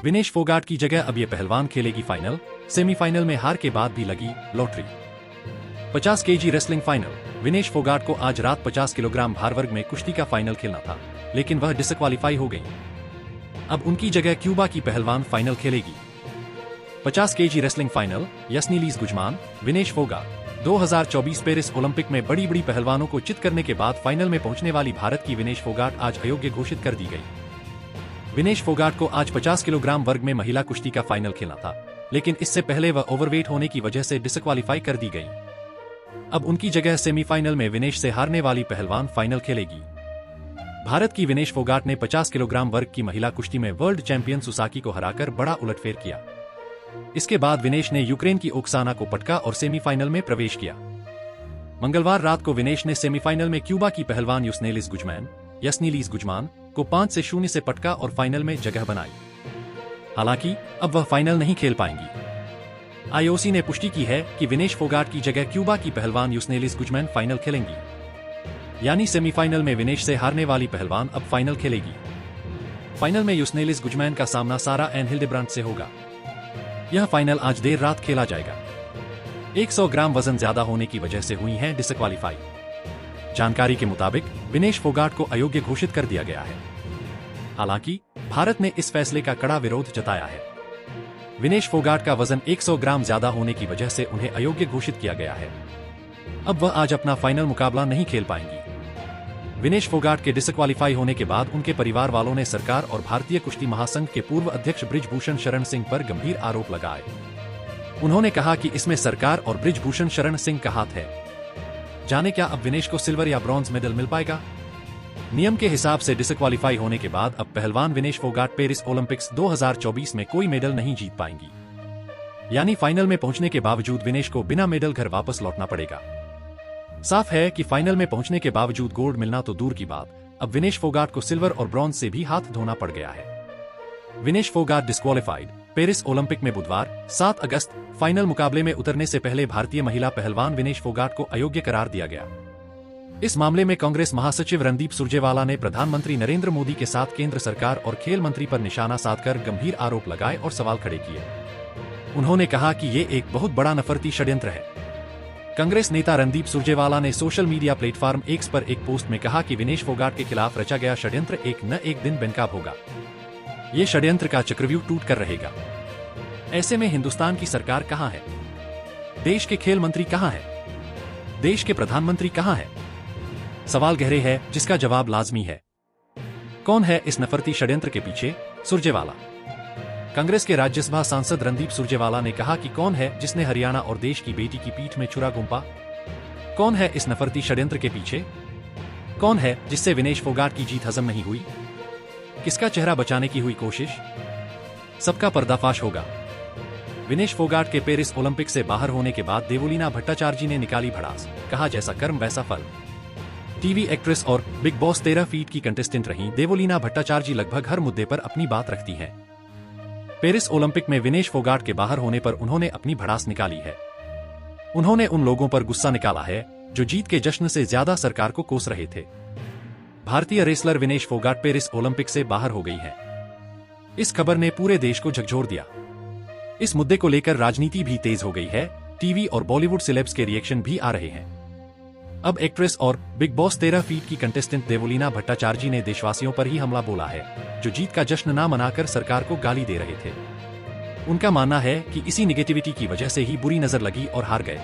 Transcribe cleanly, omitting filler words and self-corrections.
विनेश फोगाट की जगह अब ये पहलवान खेलेगी फाइनल। सेमीफाइनल में हार के बाद भी लगी lottery. 50 KG wrestling final. Vinesh Phogat को आज रात 50 किलोग्राम भार वर्ग में कुश्ती का फाइनल खेलना था, लेकिन वह डिसक्वालीफाई हो गई। अब उनकी जगह क्यूबा की पहलवान फाइनल खेलेगी। 50 KG wrestling final. Yusneylys Guzman, Vinesh Phogat. 2024 Paris Olympic में बड़ी बड़ी पहलवानों को चित करने के बाद फाइनल में पहुंचने वाली भारत की विनेश फोगाट आज अयोग्य घोषित कर दी गई। विनेश फोगाट को आज 50 किलोग्राम वर्ग में महिला कुश्ती का फाइनल खेलना था, लेकिन इससे पहले वह ओवरवेट होने की वजह से डिसक्वालीफाई कर दी गई। अब उनकी जगह सेमीफाइनल में विनेश से हारने वाली पहलवान फाइनल खेलेगी। भारत की विनेश फोगाट ने 50 किलोग्राम वर्ग की महिला कुश्ती में वर्ल्ड चैंपियन सुसाकी को हराकर बड़ा उलटफेर किया। इसके बाद विनेश ने यूक्रेन की ओक्साना को पटका और सेमीफाइनल में प्रवेश किया। मंगलवार रात को विनेश ने सेमीफाइनल में क्यूबा की पहलवान यसनीलीज गुजमान को 5-0 से पटका और फाइनल में जगह बनाई। हालांकि अब वह फाइनल नहीं खेल पाएंगी। आईओसी ने पुष्टि की है कि विनेश फोगाट की जगह क्यूबा की पहलवान यसनीलीज गुजमान फाइनल खेलेंगी। यानी सेमीफाइनल में विनेश से हारने वाली पहलवान अब फाइनल खेलेगी। फाइनल में यसनीलीज गुजमान का सामना सारा एन हिल्डेब्रांड से होगा। यह फाइनल आज देर रात खेला जाएगा। 100 ग्राम वजन ज्यादा होने की वजह से हुई हैं डिसक्वालीफाई। जानकारी के मुताबिक विनेश फोगाट को अयोग्य घोषित कर दिया गया है। हालांकि भारत ने इस फैसले का कड़ा विरोध जताया है। विनेश फोगाट का वजन 100 ग्राम ज्यादा होने की वजह से उन्हें अयोग्य घोषित किया गया है। अब वह आज अपना फाइनल मुकाबला नहीं खेल पाएंगी। विनेश फोगाट के डिसक्वालीफाई होने के बाद उनके परिवार वालों ने सरकार और भारतीय कुश्ती महासंघ के पूर्व अध्यक्ष बृजभूषण शरण सिंह पर गंभीर आरोप लगाए। उन्होंने कहा कि इसमें सरकार और बृजभूषण शरण सिंह का हाथ है। जाने क्या अब विनेश को सिल्वर या ब्रॉन्ज मेडल मिल पाएगा? नियम के हिसाब से डिसक्वालीफाई होने के बाद अब पहलवान विनेश फोगाट पेरिस ओलंपिक्स 2024 में कोई मेडल नहीं जीत पाएंगी। यानी फाइनल में पहुंचने के बावजूद विनेश को बिना मेडल घर वापस लौटना पड़ेगा। साफ है कि फाइनल में पहुंचने के बावजूद गोल्ड मिलना तो दूर की बात, अब विनेश फोगाट को सिल्वर और ब्रॉन्ज से भी हाथ धोना पड़ गया है। Vinesh Phogat disqualified. Paris Olympic में बुधवार 7 अगस्त फाइनल मुकाबले में उतरने से पहले भारतीय महिला पहलवान विनेश फोगाट को अयोग्य करार दिया गया। इस मामले में कांग्रेस महासचिव रणदीप सुरजेवाला ने प्रधानमंत्री नरेंद्र मोदी के साथ केंद्र सरकार और खेल मंत्री पर निशाना साधकर गंभीर आरोप लगाए और सवाल खड़े किए। उन्होंने कहा कि ये एक बहुत बड़ा नफरती षड्यंत्र है। कांग्रेस नेता रणदीप सुरजेवाला ने सोशल मीडिया प्लेटफॉर्म एक्स पर एक पोस्ट में कहा कि विनेश फोगाट के खिलाफ रचा गया षड्यंत्र एक न एक दिन बेनकाब होगा। ये षड्यंत्र का चक्रव्यूह टूट कर रहेगा। ऐसे में हिंदुस्तान की सरकार कहां है? देश के खेल मंत्री कहां है? देश के प्रधानमंत्री कहां है? सवाल गहरे है, जिसका जवाब लाजमी है। कौन है इस नफरती षड्यंत्र के पीछे? सुरजेवाला। कांग्रेस के राज्यसभा सांसद रणदीप सुरजेवाला ने कहा कि कौन है जिसने हरियाणा और देश की बेटी की पीठ में छुरा घोंपा? कौन है इस नफरती षड्यंत्र के पीछे? कौन है जिससे विनेश फोगाट की जीत हजम नहीं हुई? किसका चेहरा बचाने की हुई कोशिश? सबका पर्दाफाश होगा। विनेश फोगाट के पेरिस ओलंपिक से बाहर होने के बाद देवोलीना भट्टाचार्य ने निकाली भड़ास, कहा जैसा कर्म वैसा फल। टीवी एक्ट्रेस और बिग बॉस 13 फीट की कंटेस्टेंट रहीं देवोलीना भट्टाचार्य लगभग हर मुद्दे पर अपनी बात रखती हैं। पेरिस ओलंपिक में विनेश फोगाट के बाहर होने पर उन्होंने अपनी भड़ास निकाली है। उन्होंने उन लोगों पर गुस्सा निकाला है जो जीत के जश्न से ज्यादा सरकार को कोस रहे थे। भारतीय wrestler Vinesh Phogat Paris Olympic से बाहर हो गई है। इस खबर ने पूरे देश को झकझोर दिया। इस मुद्दे को लेकर राजनीति भी तेज हो गई है। टीवी और बॉलीवुड सेलेब्स के रिएक्शन भी आ रहे हैं। अब एक्ट्रेस और बिग बॉस 13 फीट की कंटेस्टेंट देवोलीना भट्टाचार्य ने देशवासियों पर ही हमला बोला है, जो जीत का जश्न ना मनाकर सरकार को गाली दे रहे थे। उनका मानना है कि इसी निगेटिविटी की वजह से ही बुरी नजर लगी और हार गए।